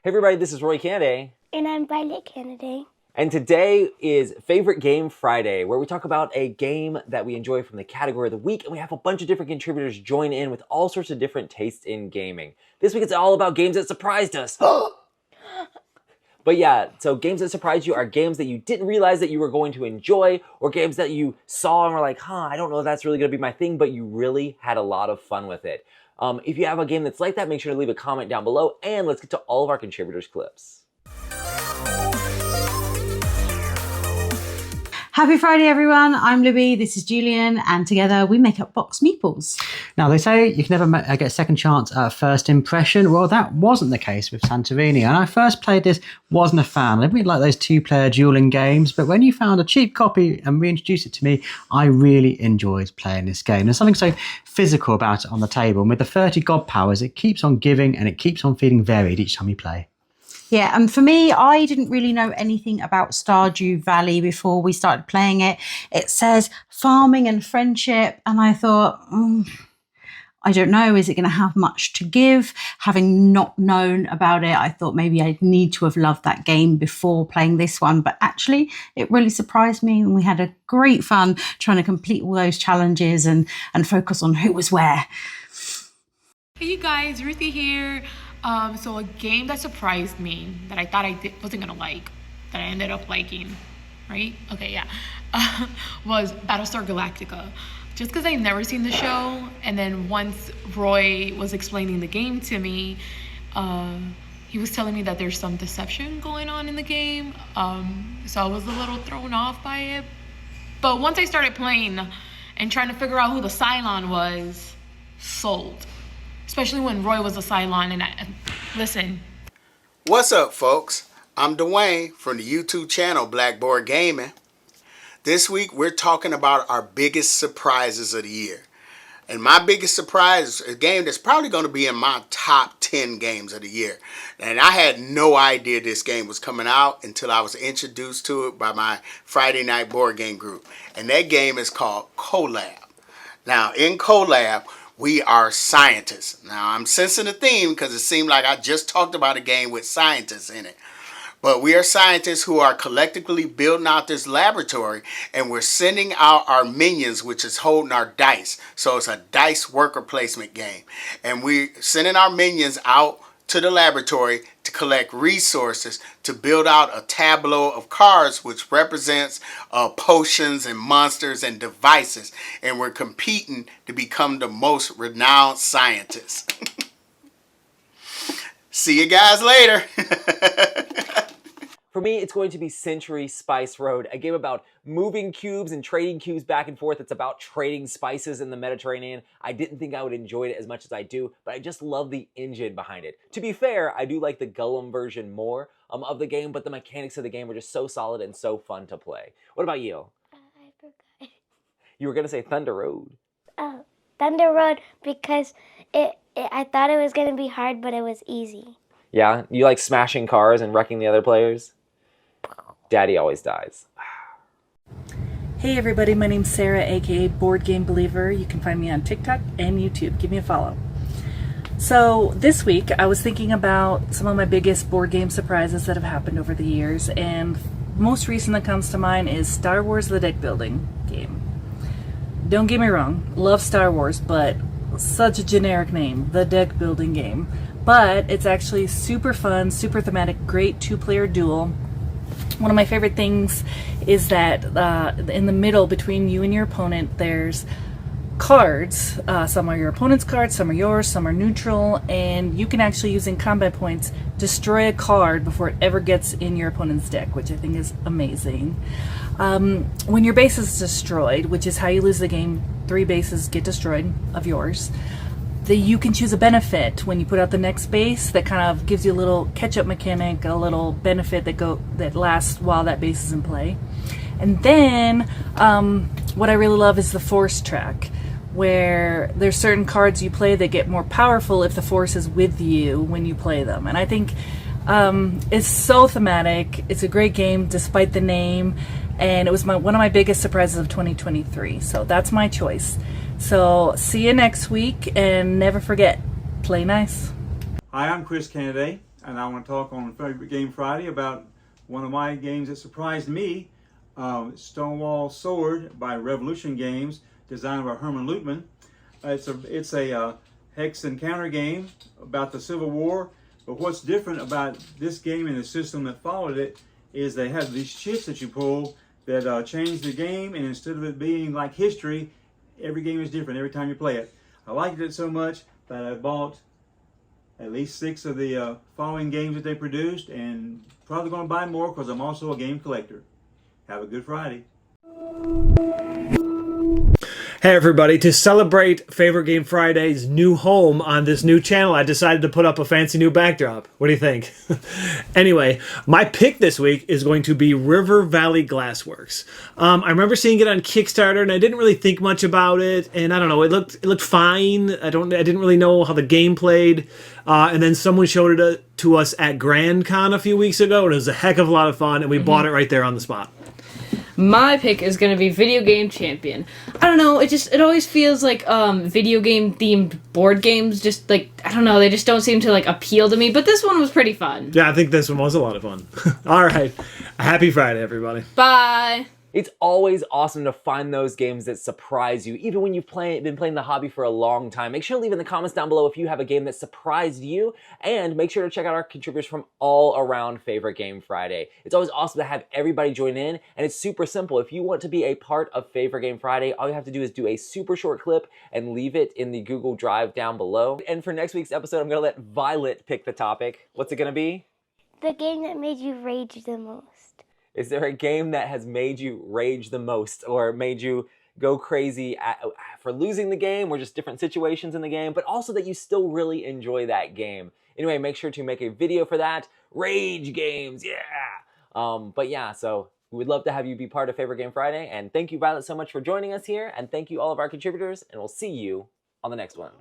Hey everybody, this is Roy Kennedy. And I'm Violet Kennedy. And today is Favorite Game Friday, where we talk about a game that we enjoy from the category of the week, and we have a bunch of different contributors join in with all sorts of different tastes in gaming. This week it's all about games that surprised us. But yeah, so games that surprised you are games that you didn't realize that you were going to enjoy, or games that you saw and were like, I don't know if that's really going to be my thing, but you really had a lot of fun with it. If you have a game that's like that, make sure to leave a comment down below, and let's get to all of our contributors' clips. Happy Friday, everyone. I'm Libby, this is Julian, and together we make up Box Meeples. Now, they say you can never get a second chance at a first impression. Well, that wasn't the case with Santorini. And I first played this, wasn't a fan. I didn't really like those two-player dueling games, but when you found a cheap copy and reintroduced it to me, I really enjoyed playing this game. There's something so physical about it on the table, and with the 30 god powers, it keeps on giving and it keeps on feeling varied each time you play. Yeah, and for me, I didn't really know anything about Stardew Valley before we started playing it. It says farming and friendship, and I thought, I don't know, is it going to have much to give? Having not known about it, I thought maybe I'd need to have loved that game before playing this one, but actually it really surprised me, and we had a great fun trying to complete all those challenges and focus on who was where. Hey you guys, Ruthie here. So a game that surprised me, that I thought wasn't gonna like, that I ended up liking, right? Okay, yeah, was Battlestar Galactica. Just because I've never seen the show, and then once Roy was explaining the game to me, he was telling me that there's some deception going on in the game, so I was a little thrown off by it. But once I started playing and trying to figure out who the Cylon was, sold. Especially when Roy was a Cylon, and listen. What's up, folks? I'm Dwayne from the YouTube channel Blackboard Gaming. This week we're talking about our biggest surprises of the year. And my biggest surprise is a game that's probably going to be in my top 10 games of the year. And I had no idea this game was coming out until I was introduced to it by my Friday night board game group. And that game is called Collab. Now, in Collab, we are scientists. Now, I'm sensing a theme because it seemed like I just talked about a game with scientists in it. But we are scientists who are collectively building out this laboratory, and we're sending out our minions, which is holding our dice. So it's a dice worker placement game. And we're sending our minions out to the laboratory to collect resources to build out a tableau of cards which represents potions and monsters and devices, and we're competing to become the most renowned scientists. See you guys later. For me, it's going to be Century Spice Road, a game about moving cubes and trading cubes back and forth. It's about trading spices in the Mediterranean. I didn't think I would enjoy it as much as I do, but I just love the engine behind it. To be fair, I do like the Gollum version more of the game, but the mechanics of the game are just so solid and so fun to play. What about you? I forgot. You were going to say Thunder Road. Oh, Thunder Road, because I thought it was going to be hard, but it was easy. Yeah? You like smashing cars and wrecking the other players? Daddy always dies. Hey everybody, my name's Sarah, aka Board Game Believer. You can find me on TikTok and YouTube. Give me a follow. So this week I was thinking about some of my biggest board game surprises that have happened over the years, and most recent that comes to mind is Star Wars the Deck Building game. Don't get me wrong, love Star Wars, but such a generic name, the Deck Building game. But it's actually super fun, super thematic, great two-player duel. One of my favorite things is that in the middle between you and your opponent, there's cards. Some are your opponent's cards, some are yours, some are neutral, and you can actually, using combat points, destroy a card before it ever gets in your opponent's deck, which I think is amazing. When your base is destroyed, which is how you lose the game, 3 bases get destroyed of yours. You can choose a benefit when you put out the next base that kind of gives you a little catch-up mechanic, a little benefit that lasts while that base is in play. And then what I really love is the force track, where there's certain cards you play that get more powerful if the force is with you when you play them. And I think it's so thematic. It's a great game despite the name, and it was one of my biggest surprises of 2023. So that's my choice. So see you next week, and never forget, play nice. Hi, I'm Chris Kennedy. and I want to talk on Favorite Game Friday about one of my games that surprised me, Stonewall Sword by Revolution Games, designed by Herman Lutman. It's a hex and counter game about the Civil War, but what's different about this game and the system that followed it is they have these chips that you pull that change the game, and instead of it being like history, every game is different every time you play it. I liked it so much that I bought at least 6 of the following games that they produced, and probably going to buy more because I'm also a game collector. Have a good Friday. Hey everybody, to celebrate Favorite Game Friday's new home on this new channel, I decided to put up a fancy new backdrop. What do you think? Anyway, my pick this week is going to be River Valley Glassworks. I remember seeing it on Kickstarter and I didn't really think much about it, and I don't know, it looked fine. I didn't really know how the game played. And then someone showed it to us at Grand Con a few weeks ago, and it was a heck of a lot of fun, and we bought it right there on the spot. My pick is going to be Video Game Champion. I don't know, it always feels like video game themed board games just like, I don't know, they just don't seem to like appeal to me, but this one was pretty fun. Yeah, I think this one was a lot of fun. All right. Happy Friday, everybody. Bye. It's always awesome to find those games that surprise you, even when you've been playing the hobby for a long time. Make sure to leave in the comments down below if you have a game that surprised you, and make sure to check out our contributors from all around Favorite Game Friday. It's always awesome to have everybody join in, and it's super simple. If you want to be a part of Favorite Game Friday, all you have to do is do a super short clip and leave it in the Google Drive down below. And for next week's episode, I'm going to let Violet pick the topic. What's it going to be? The game that made you rage the most. Is there a game that has made you rage the most or made you go crazy for losing the game or just different situations in the game, but also that you still really enjoy that game? Anyway, make sure to make a video for that. Rage games, yeah! But yeah, so we would love to have you be part of Favorite Game Friday, and thank you, Violet, so much for joining us here, and thank you all of our contributors, and we'll see you on the next one.